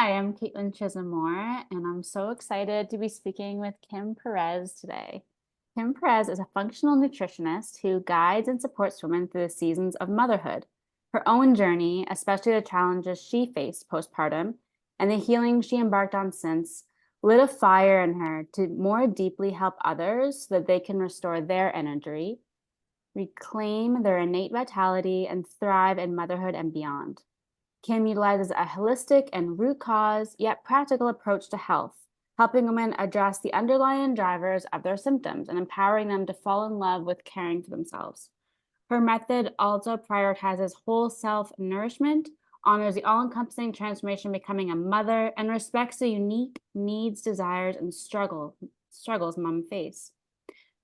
Hi, I'm Caitlin Chisholmore, and I'm so excited to be speaking with Kim Perez today. Kim Perez is a functional nutritionist who guides and supports women through the seasons of motherhood. Her own journey, especially the challenges she faced postpartum and the healing she embarked on since, lit a fire in her to more deeply help others so that they can restore their energy, reclaim their innate vitality, and thrive in motherhood and beyond. Kim utilizes a holistic and root cause, yet practical approach to health, helping women address the underlying drivers of their symptoms and empowering them to fall in love with caring for themselves. Her method also prioritizes whole self nourishment, honors the all encompassing transformation becoming a mother, and respects the unique needs, desires, and struggles mom face.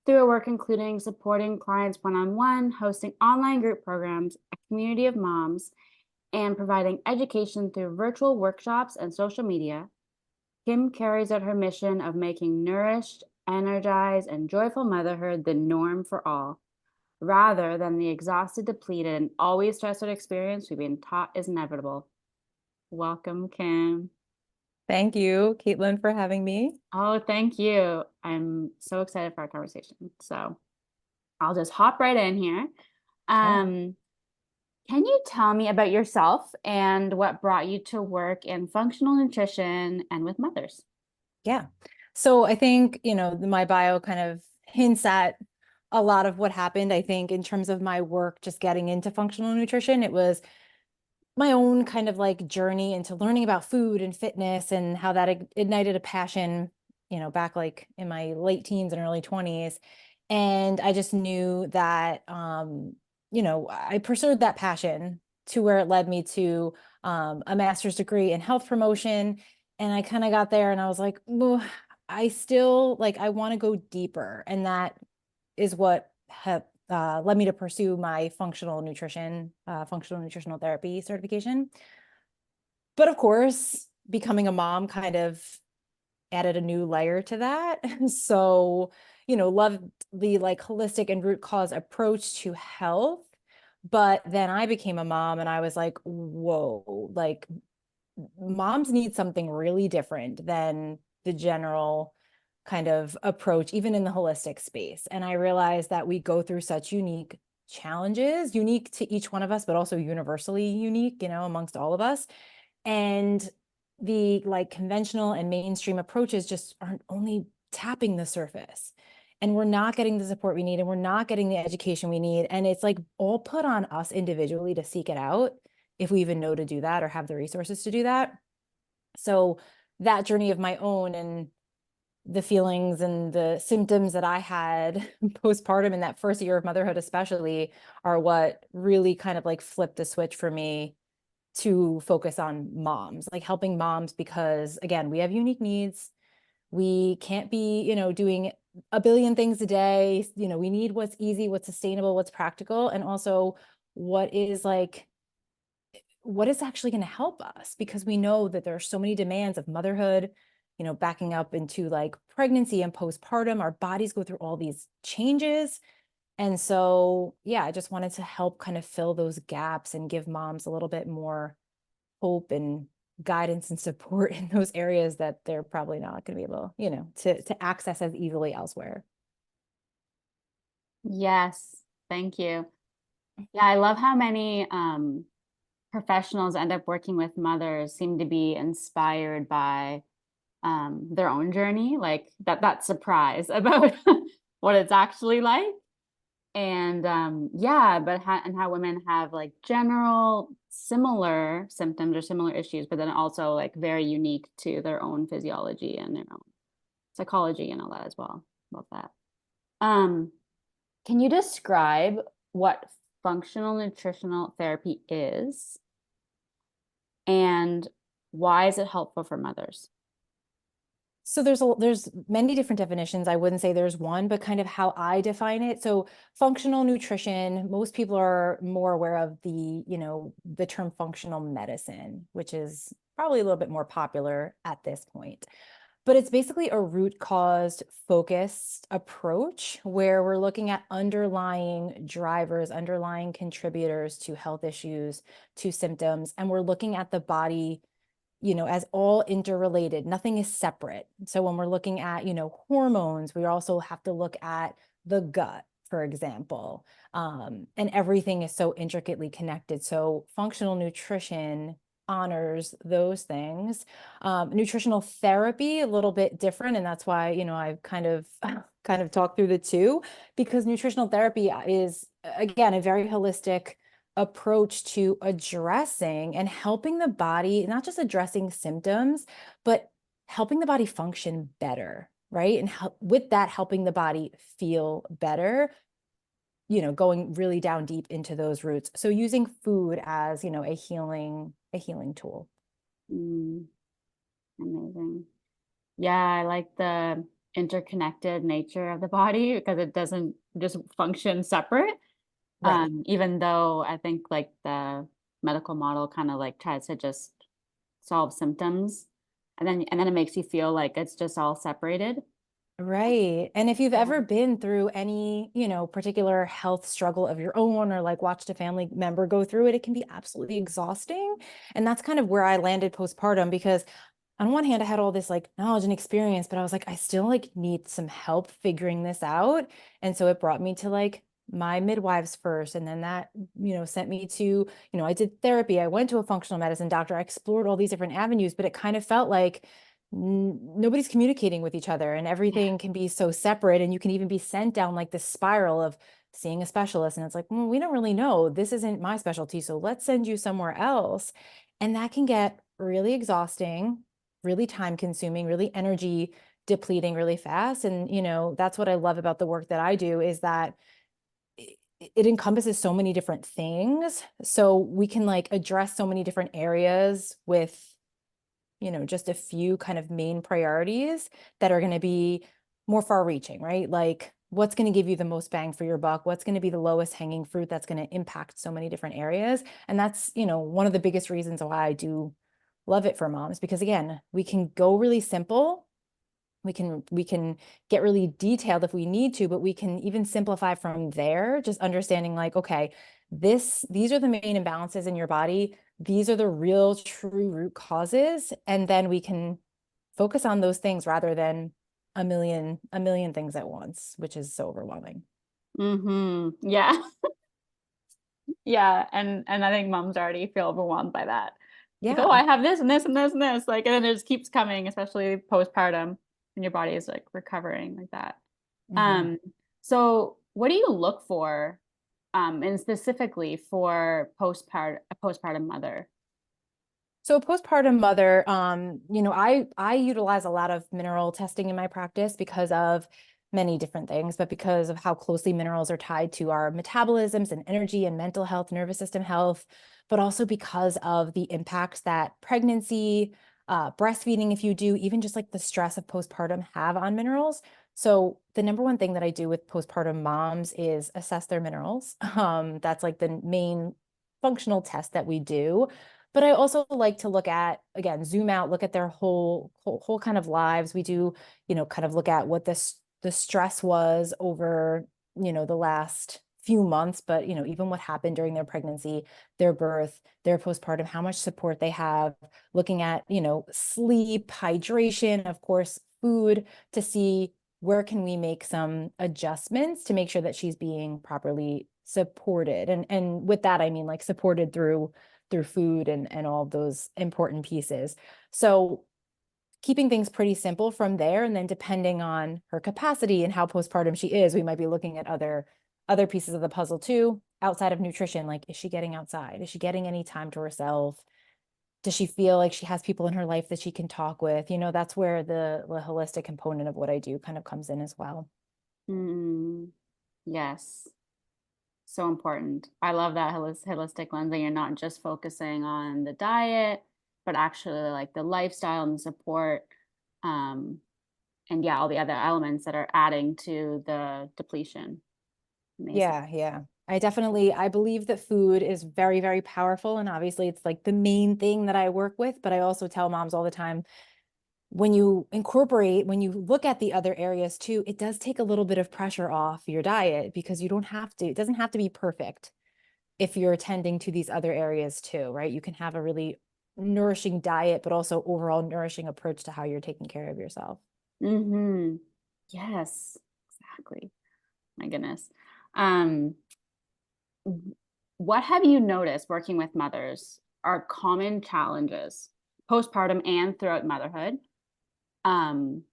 Through her work including supporting clients one on one, hosting online group programs, a community of moms, and providing education through virtual workshops and social media, Kim carries out her mission of making nourished, energized, and joyful motherhood the norm for all, rather than the exhausted, depleted, and always stressed out experience we've been taught is inevitable. Welcome, Kim. Thank you, Caitlin, for having me. Oh, thank you. I'm so excited for our conversation. So I'll just hop right in here. Sure. Um, Can you tell me about yourself and what brought you to work in functional nutrition and with mothers? Yeah. So I think, my bio kind of hints at a lot of what happened. I think in terms of my work, just getting into functional nutrition, it was my own kind of like journey into learning about food and fitness and how that ignited a passion, back like in my late teens and early 20s. And I just knew that, I pursued that passion to where it led me to a master's degree in health promotion. And I kind of got there and I was like, "Ugh, I still like, I want to go deeper." And that is what led me to pursue my functional nutritional therapy certification. But of course, becoming a mom kind of added a new layer to that. So, loved the like holistic and root cause approach to health. But then I became a mom and I was like, whoa, like moms need something really different than the general kind of approach, even in the holistic space. And I realized that we go through such unique challenges, unique to each one of us, but also universally unique, amongst all of us. And the like conventional and mainstream approaches just aren't only tapping the surface. And we're not getting the support we need, and we're not getting the education we need. And it's like all put on us individually to seek it out, if we even know to do that or have the resources to do that. So that journey of my own and the feelings and the symptoms that I had postpartum in that first year of motherhood, especially, are what really kind of like flipped the switch for me to focus on moms, like helping moms, because again, we have unique needs. We can't be, doing a billion things a day. We need what's easy, what's sustainable, what's practical, and also what is actually going to help us, because we know that there are so many demands of motherhood, backing up into like pregnancy and postpartum. Our bodies go through all these changes. And so, yeah, I just wanted to help kind of fill those gaps and give moms a little bit more hope and guidance and support in those areas that they're probably not going to be able, to access as easily elsewhere. Yes, thank you. Yeah, I love how many professionals end up working with mothers seem to be inspired by their own journey, like that surprise about what it's actually like. And yeah, but how women have like general similar symptoms or similar issues, but then also like very unique to their own physiology and their own psychology and all that as well. Love that. Um, can you describe what functional nutritional therapy is and why is it helpful for mothers? So there's many different definitions. I wouldn't say there's one, but kind of how I define it. So functional nutrition, most people are more aware of the term functional medicine, which is probably a little bit more popular at this point. But it's basically a root cause focused approach where we're looking at underlying drivers, underlying contributors to health issues, to symptoms, and we're looking at the body as all interrelated. Nothing is separate. So when we're looking at, hormones, we also have to look at the gut, for example. And everything is so intricately connected. So functional nutrition honors those things. Nutritional therapy, a little bit different. And that's why, I've kind of talked through the two, because nutritional therapy is, again, a very holistic approach to addressing and helping the body, not just addressing symptoms, but helping the body function better, right? And with that, helping the body feel better, going really down deep into those roots. So using food as, a healing tool. Mm, amazing. Yeah, I like the interconnected nature of the body because it doesn't just function separate. Right. Even though I think like the medical model kind of like tries to just solve symptoms and then it makes you feel like it's just all separated. Right. And if you've ever Um, been through any, particular health struggle of your own, or like watched a family member go through it, it can be absolutely exhausting. And that's kind of where I landed postpartum, because on one hand, I had all this like knowledge and experience, but I was like, I still like need some help figuring this out. And so it brought me to like my midwives first. And then that, sent me to, I did therapy. I went to a functional medicine doctor. I explored all these different avenues, but it kind of felt like nobody's communicating with each other, and yeah. everything can be so separate. And you can even be sent down like this spiral of seeing a specialist. And it's like, we don't really know. This isn't my specialty. So let's send you somewhere else. And that can get really exhausting, really time consuming, really energy depleting really fast. And, that's what I love about the work that I do, is that it encompasses so many different things. So we can like address so many different areas with, just a few kind of main priorities that are going to be more far reaching, right? Like what's going to give you the most bang for your buck? What's going to be the lowest hanging fruit that's going to impact so many different areas? And that's, one of the biggest reasons why I do love it for moms, because again, we can go really simple. We can get really detailed if we need to, but we can even simplify from there, just understanding like, okay, these are the main imbalances in your body. These are the real true root causes. And then we can focus on those things rather than a million things at once, which is so overwhelming. Yeah. Yeah. And I think moms already feel overwhelmed by that. Like, oh, Yeah. I have this and this and this and this. Like, and then it just keeps coming, especially postpartum, and your body is like recovering like that. Mhm. Um, so what do you look for, and specifically for a postpartum mother? So a postpartum mother, I utilize a lot of mineral testing in my practice because of many different things, but because of how closely minerals are tied to our metabolisms and energy and mental health, nervous system health, but also because of the impacts that pregnancy, breastfeeding, if you do, even just like the stress of postpartum have on minerals. So the number one thing that I do with postpartum moms is assess their minerals. That's like the main functional test that we do. But I also like to look at, again, zoom out, look at their whole kind of lives. We do, kind of look at what the stress was over, the last few months, but, even what happened during their pregnancy, their birth, their postpartum, how much support they have, looking at, sleep, hydration, of course, food, to see where can we make some adjustments to make sure that she's being properly supported. And with that, I mean like supported through food and all of those important pieces. So keeping things pretty simple from there, and then depending on her capacity and how postpartum she is, we might be looking at other pieces of the puzzle too, outside of nutrition. Like, is she getting outside? Is she getting any time to herself? Does she feel like she has people in her life that she can talk with? That's where the holistic component of what I do kind of comes in as well. Mm, yes. So important. I love that holistic lens that you're not just focusing on the diet, but actually like the lifestyle and the support. Um, and yeah, all the other elements that are adding to the depletion. Amazing. Yeah, yeah. I believe that food is very, very powerful. And obviously, it's like the main thing that I work with. But I also tell moms all the time, when you look at the other areas too, it does take a little bit of pressure off your diet, because it doesn't have to be perfect if you're attending to these other areas too, right? You can have a really nourishing diet, but also overall nourishing approach to how you're taking care of yourself. Mm-hmm. Yes, exactly. My goodness. Um, what have you noticed working with mothers are common challenges postpartum and throughout motherhood? Um,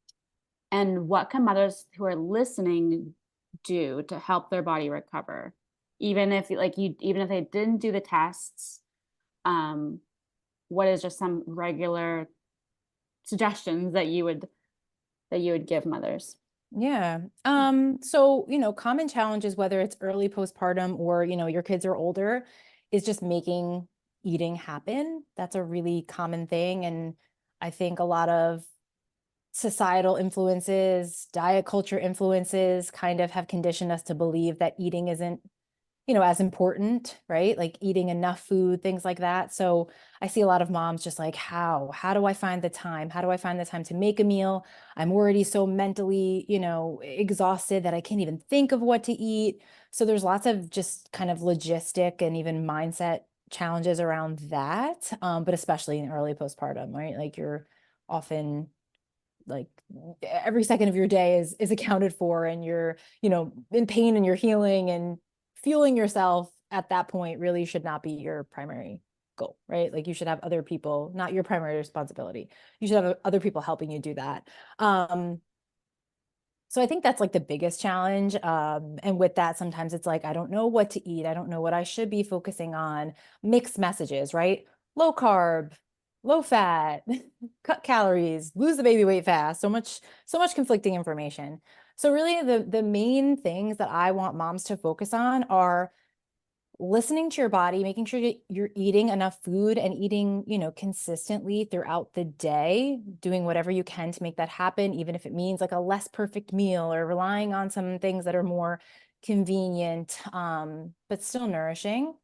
and what can mothers who are listening do to help their body recover? Even if they didn't do the tests, um, what is just some regular suggestions that you would give mothers? Yeah. So, common challenges, whether it's early postpartum or, your kids are older, is just making eating happen. That's a really common thing. And I think a lot of societal influences, diet culture influences kind of have conditioned us to believe that eating isn't as important, right? Like eating enough food, things like that. So I see a lot of moms just like, how do I find the time? How do I find the time to make a meal? I'm already so mentally, exhausted that I can't even think of what to eat. So there's lots of just kind of logistic and even mindset challenges around that. But especially in early postpartum, right? Like you're often like every second of your day is accounted for, and you're in pain and you're healing, and fueling yourself at that point really should not be your primary goal, right? Like you should have other people, not your primary responsibility. You should have other people helping you do that. So I think that's like the biggest challenge. And with that, sometimes it's like, I don't know what to eat. I don't know what I should be focusing on. Mixed messages, right? Low carb, low fat, cut calories, lose the baby weight fast. So much conflicting information. So really the main things that I want moms to focus on are listening to your body, making sure that you're eating enough food and eating, consistently throughout the day, doing whatever you can to make that happen, even if it means like a less perfect meal or relying on some things that are more convenient, but still nourishing.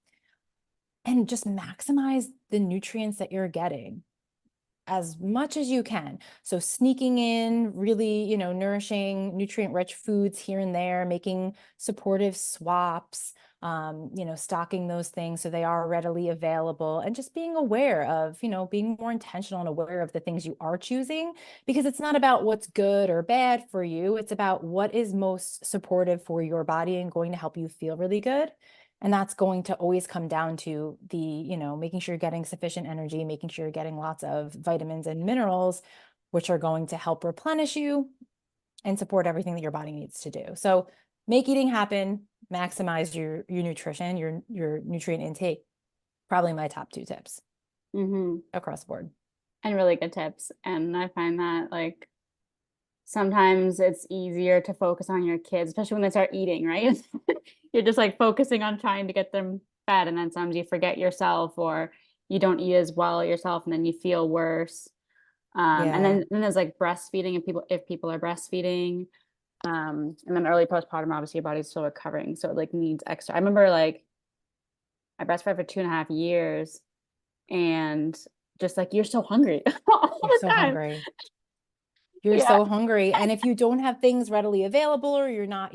And just maximize the nutrients that you're getting as much as you can. So sneaking in really, nourishing, nutrient-rich foods here and there, making supportive swaps, stocking those things so they are readily available, and just being aware of, being more intentional and aware of the things you are choosing, because it's not about what's good or bad for you. It's about what is most supportive for your body and going to help you feel really good. And that's going to always come down to the, making sure you're getting sufficient energy, making sure you're getting lots of vitamins and minerals, which are going to help replenish you and support everything that your body needs to do. So make eating happen, maximize your nutrition, your nutrient intake. Probably my top two tips Mm-hmm. across the board. And really good tips. And I find that like sometimes it's easier to focus on your kids, especially when they start eating, right? You're just like focusing on trying to get them fed, and then sometimes you forget yourself or you don't eat as well yourself, and then you feel worse. And Yeah. then there's like breastfeeding, if people are breastfeeding. And then early postpartum, obviously your body's still recovering, so it like needs extra. I remember like I breastfed for 2.5 years, and just like you're so hungry all You're the so time. hungry. You're Yeah. so hungry. And if you don't have things readily available, or you're not,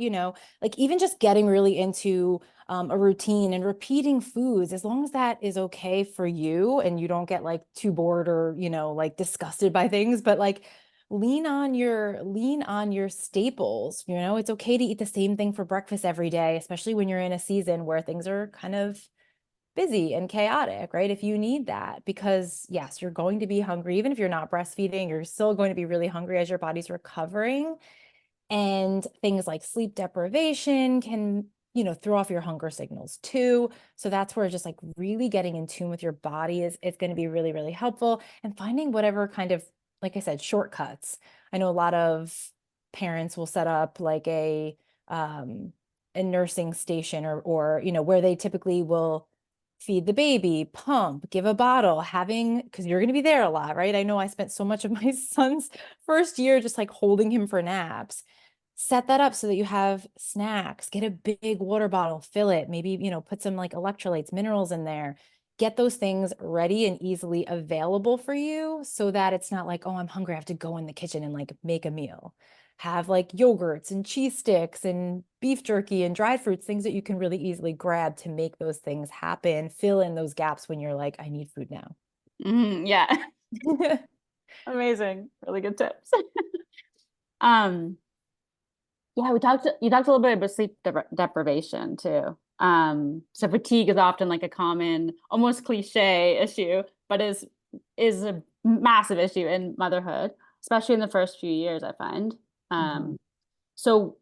like even just getting really into a routine and repeating foods, as long as that is okay for you and you don't get like too bored or, like disgusted by things, but like lean on your staples. It's okay to eat the same thing for breakfast every day, especially when you're in a season where things are kind of busy and chaotic, right? If you need that, because yes, you're going to be hungry. Even if you're not breastfeeding, you're still going to be really hungry as your body's recovering. And things like sleep deprivation can, throw off your hunger signals too. So that's where just like really getting in tune with your body is going to be really, really helpful. And finding whatever kind of, like I said, shortcuts. I know a lot of parents will set up like a nursing station, or where they typically will feed the baby, pump, give a bottle, because you're going to be there a lot, right? I know I spent so much of my son's first year just like holding him for naps. Set that up so that you have snacks. Get a big water bottle, fill it, maybe, put some like electrolytes, minerals in there. Get those things ready and easily available for you, so that it's not like, oh, I'm hungry, I have to go in the kitchen and like make a meal. Have like yogurts and cheese sticks and beef jerky and dried fruits, things that you can really easily grab to make those things happen. Fill in those gaps when you're like, I need food now. Yeah. Amazing. Really good tips. Um, yeah, you talked a little bit about sleep deprivation too. So fatigue is often like a common, almost cliche issue, but is a massive issue in motherhood, especially in the first few years, I find. Mhm. So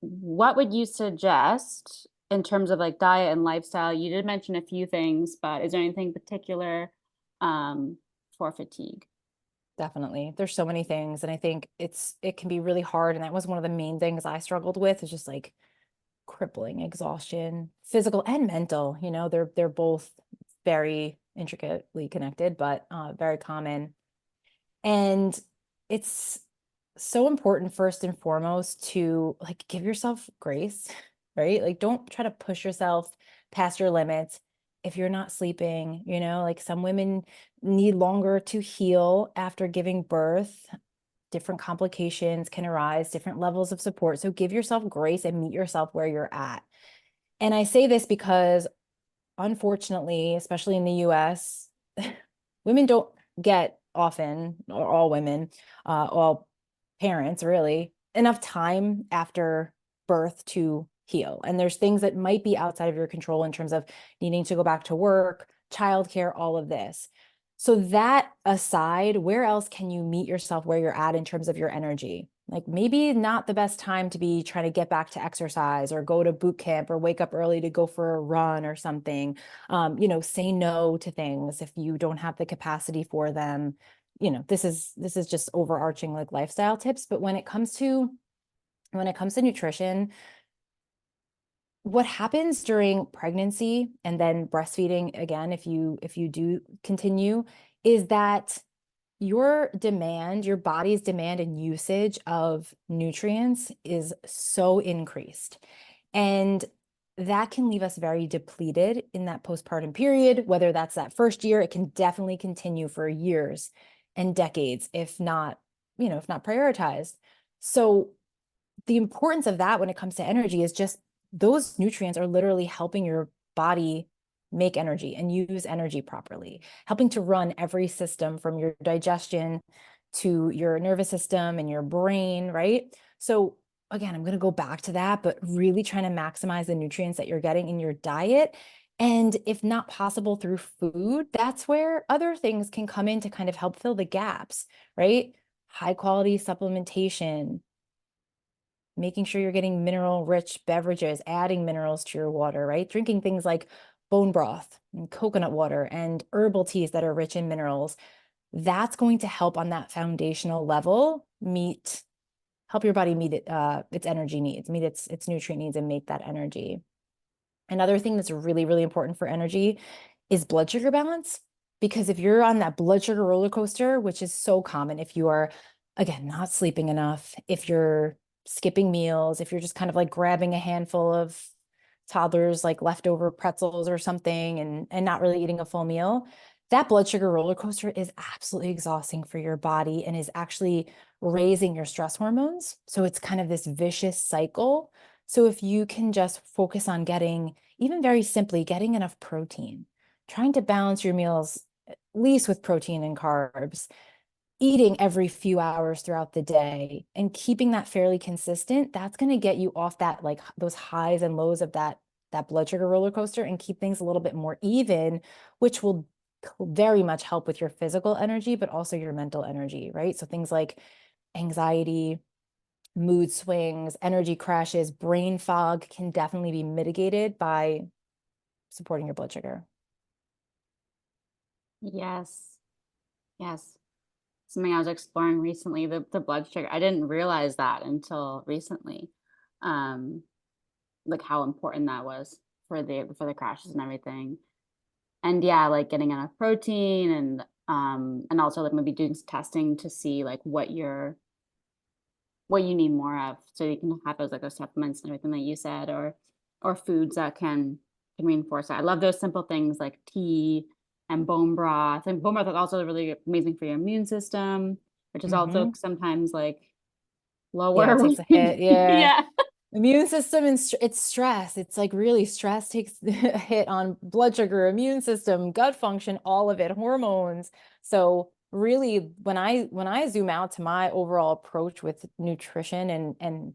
what would you suggest in terms of like diet and lifestyle? You did mention a few things, but is there anything particular um, for fatigue? Definitely. There's so many things. And I think it can be really hard. And that was one of the main things I struggled with is just like crippling exhaustion, physical and mental. They're both very intricately connected, but very common. And it's so important first and foremost to like give yourself grace, right? Like don't try to push yourself past your limits. If you're not sleeping, like some women need longer to heal after giving birth. Different complications can arise, different levels of support. So give yourself grace and meet yourself where you're at. And I say this because unfortunately, especially in the US, women don't get often, or all women, all parents really, enough time after birth to heal. And there's things that might be outside of your control in terms of needing to go back to work, childcare, all of this. So that aside, where else can you meet yourself where you're at in terms of your energy? Like maybe not the best time to be trying to get back to exercise or go to boot camp or wake up early to go for a run or something. Say no to things if you don't have the capacity for them. This is just overarching like lifestyle tips. But when it comes to nutrition, what happens during pregnancy and then breastfeeding, again, if you do continue, is that your body's demand and usage of nutrients is so increased. And that can leave us very depleted in that postpartum period, whether that's that first year, it can definitely continue for years and decades, if not prioritized. So the importance of that when it comes to energy is just those nutrients are literally helping your body make energy and use energy properly, helping to run every system from your digestion to your nervous system and your brain, right? So again, I'm going to go back to that, but really trying to maximize the nutrients that you're getting in your diet. And if not possible through food, that's where other things can come in to kind of help fill the gaps, right? High quality supplementation, making sure you're getting mineral rich beverages, adding minerals to your water, right? Drinking things like bone broth and coconut water and herbal teas that are rich in minerals. That's going to help on that foundational level help your body meet its energy needs, meet its nutrient needs and make that energy. Another thing that's really, really important for energy is blood sugar balance. Because if you're on that blood sugar roller coaster, which is so common if you are, again, not sleeping enough, if you're skipping meals, if you're just kind of like grabbing a handful of toddlers like leftover pretzels or something and not really eating a full meal, that blood sugar roller coaster is absolutely exhausting for your body and is actually raising your stress hormones. So it's kind of this vicious cycle. So if you can just focus on getting, even very simply, getting enough protein, trying to balance your meals at least with protein and carbs, eating every few hours throughout the day and keeping that fairly consistent, that's going to get you off that like those highs and lows of that blood sugar roller coaster and keep things a little bit more even, which will very much help with your physical energy, but also your mental energy, right? So things like anxiety, mood swings, energy crashes, brain fog can definitely be mitigated by supporting your blood sugar. Yes. Yes. Something I was exploring recently, the blood sugar. I didn't realize that until recently. Um, like how important that was for the crashes and everything. And yeah, like getting enough protein and also like maybe doing some testing to see like what you need more of so you can have those like those supplements and everything that you said or foods that can reinforce that. I love those simple things like tea and bone broth. And bone broth is also really amazing for your immune system, which is also Mm-hmm. sometimes like Yeah, lower it when takes a hit. Yeah. yeah. Immune system and it's stress. It's like really stress takes a hit on blood sugar, immune system, gut function, all of it, hormones. So really when I zoom out to my overall approach with nutrition and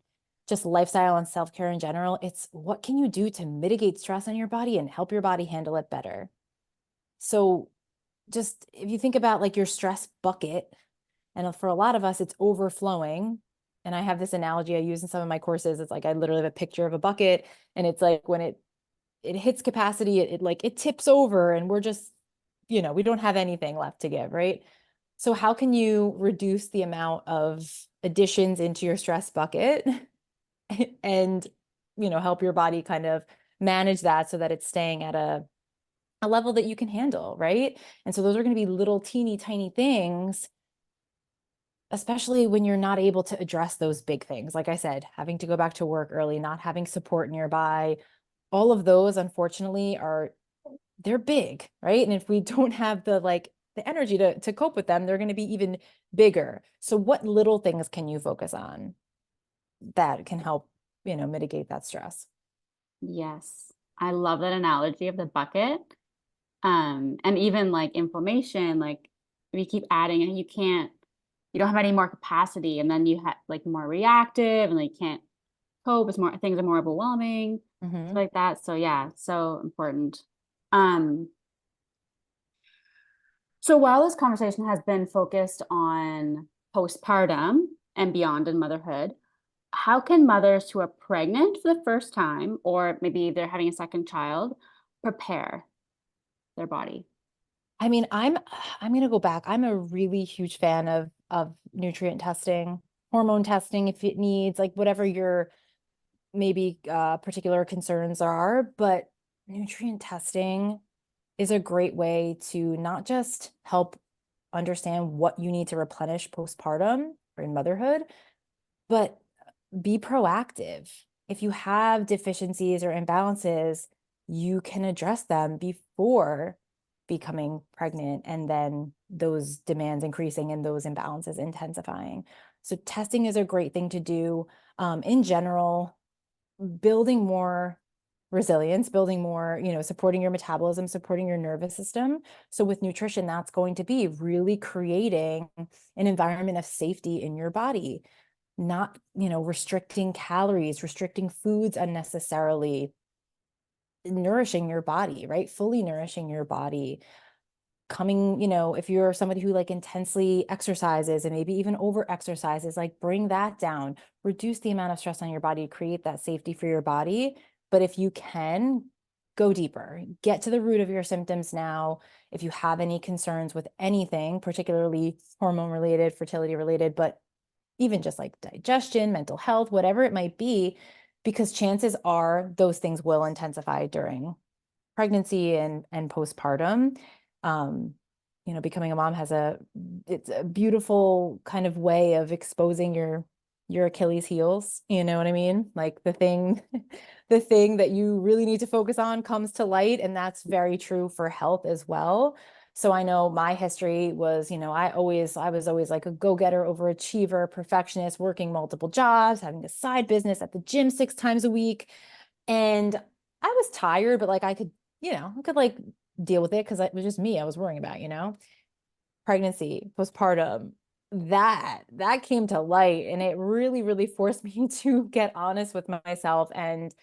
just lifestyle and self-care in general, it's what can you do to mitigate stress on your body and help your body handle it better? So just if you think about like your stress bucket, and for a lot of us, it's overflowing. And I have this analogy I use in some of my courses. It's like I literally have a picture of a bucket, and it's like when it hits capacity, it like it tips over, and we're just, we don't have anything left to give, right? So how can you reduce the amount of additions into your stress bucket and help your body kind of manage that so that it's staying at a level that you can handle, right? And so those are going to be little teeny tiny things, especially when you're not able to address those big things. Like I said, having to go back to work early, not having support nearby, all of those, unfortunately, they're big, right? And if we don't have the energy to cope with them, they're going to be even bigger. So what little things can you focus on that can help, mitigate that stress? Yes. I love that analogy of the bucket. And even like inflammation, like if you keep adding and you don't have any more capacity, and then you have like more reactive and like can't cope, it's more things are more overwhelming, stuff Hmm. like that. So yeah, so important. Um, so while this conversation has been focused on postpartum and beyond in motherhood, how can mothers who are pregnant for the first time, or maybe they're having a second child, prepare their body? I mean, I'm going to go back. I'm a really huge fan of nutrient testing, hormone testing if it needs, like whatever your maybe particular concerns are, but nutrient testing is a great way to not just help understand what you need to replenish postpartum or in motherhood, but be proactive. If you have deficiencies or imbalances, you can address them before becoming pregnant and then those demands increasing and those imbalances intensifying. So testing is a great thing to do. In general, building more resilience, building more, supporting your metabolism, supporting your nervous system. So with nutrition, that's going to be really creating an environment of safety in your body, not, restricting calories, restricting foods unnecessarily, nourishing your body, right? Fully nourishing your body, coming, if you're somebody who like intensely exercises and maybe even over exercises, like bring that down, reduce the amount of stress on your body, create that safety for your body. But if you can, go deeper, get to the root of your symptoms now. If you have any concerns with anything, particularly hormone related, fertility related, but even just like digestion, mental health, whatever it might be, because chances are those things will intensify during pregnancy and postpartum. Um, becoming a mom it's a beautiful kind of way of exposing your Achilles heels. You know what I mean? Like the thing that you really need to focus on comes to light, and that's very true for health as well. So I know my history was, I was always like a go-getter, overachiever, perfectionist, working multiple jobs, having a side business at the gym 6 times a week. And I was tired, but like I could like deal with it because it was just me I was worrying about, pregnancy, postpartum, that came to light, and it really, really forced me to get honest with myself and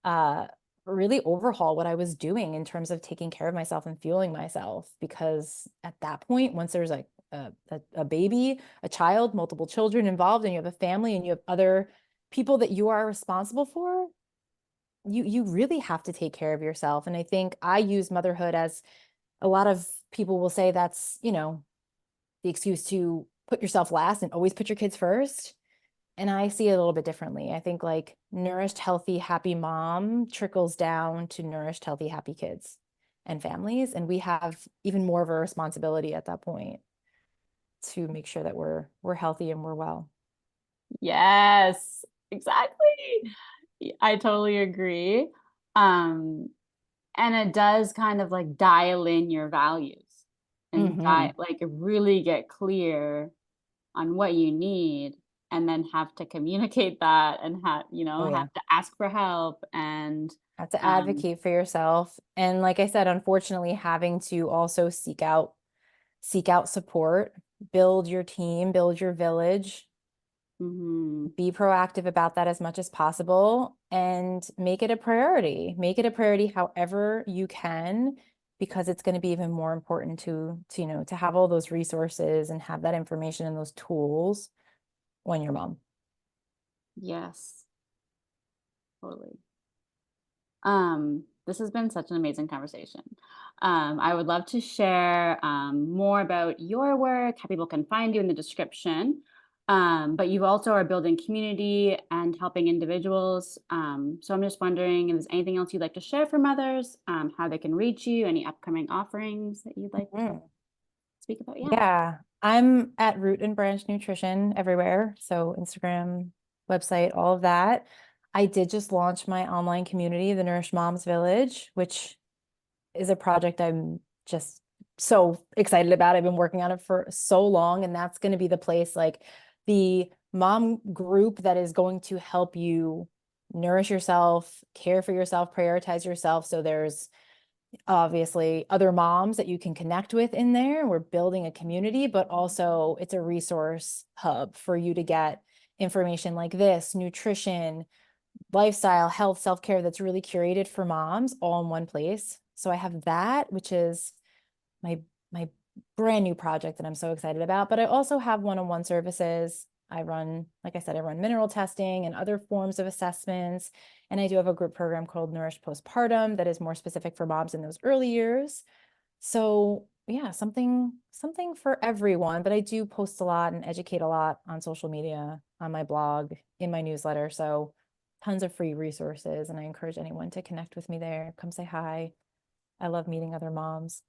uh really overhaul what I was doing in terms of taking care of myself and fueling myself. Because at that point, once there's like a baby, a child, multiple children involved, and you have a family and you have other people that you are responsible for, you really have to take care of yourself. And I think I use motherhood as a lot of people will say that's, the excuse to put yourself last and always put your kids first. And I see it a little bit differently. I think like nourished, healthy, happy mom trickles down to nourished, healthy, happy kids and families. And we have even more of a responsibility at that point to make sure that we're healthy and we're well. Yes, exactly. I totally agree. Um, and it does kind of like dial in your values and Hmm. like really get clear on what you need. and then have to communicate that and have, Oh yeah. have to ask for help and Have to um advocate for yourself. And like I said, unfortunately, having to also seek out support, build your team, build your village, mhm. be proactive about that as much as possible and make it a priority. Make it a priority however you can, because it's going to be even more important to have all those resources and have that information and those tools when you're mom. Yes, totally. This has been such an amazing conversation. I would love to share more about your work, how people can find you in the description. But you also are building community and helping individuals. So I'm just wondering if there's anything else you'd like to share for mothers, how they can reach you, any upcoming offerings that you'd like to Mhm. speak about. Yeah. Yeah, I'm at Root and Branch Nutrition everywhere. So Instagram, website, all of that. I did just launch my online community, the Nourish Moms Village, which is a project I'm just so excited about. I've been working on it for so long, and that's going to be the place, like the mom group that is going to help you nourish yourself, care for yourself, prioritize yourself. So there's obviously other moms that you can connect with in there. We're building a community, but also it's a resource hub for you to get information like this, nutrition, lifestyle, health, self-care that's really curated for moms all in one place. So I have that, which is my brand new project that I'm so excited about. But I also have one-on-one services. I run, like I said, I run mineral testing and other forms of assessments. And I do have a group program called Nourish Postpartum that is more specific for moms in those early years. So yeah, something for everyone. But I do post a lot and educate a lot on social media, on my blog, in my newsletter. So tons of free resources. And I encourage anyone to connect with me there. Come say hi. I love meeting other moms.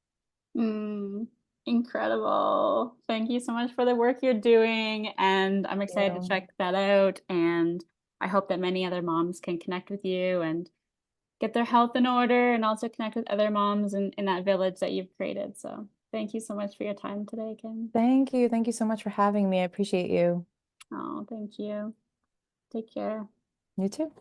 Mm, incredible. Thank you so much for the work you're doing. And I'm excited to You. check that out. And I hope that many other moms can connect with you and get their health in order and also connect with other moms in that village that you've created. So thank you so much for your time today, Kim. Thank you. Thank you so much for having me. I appreciate you. Oh, thank you. Take care. You too.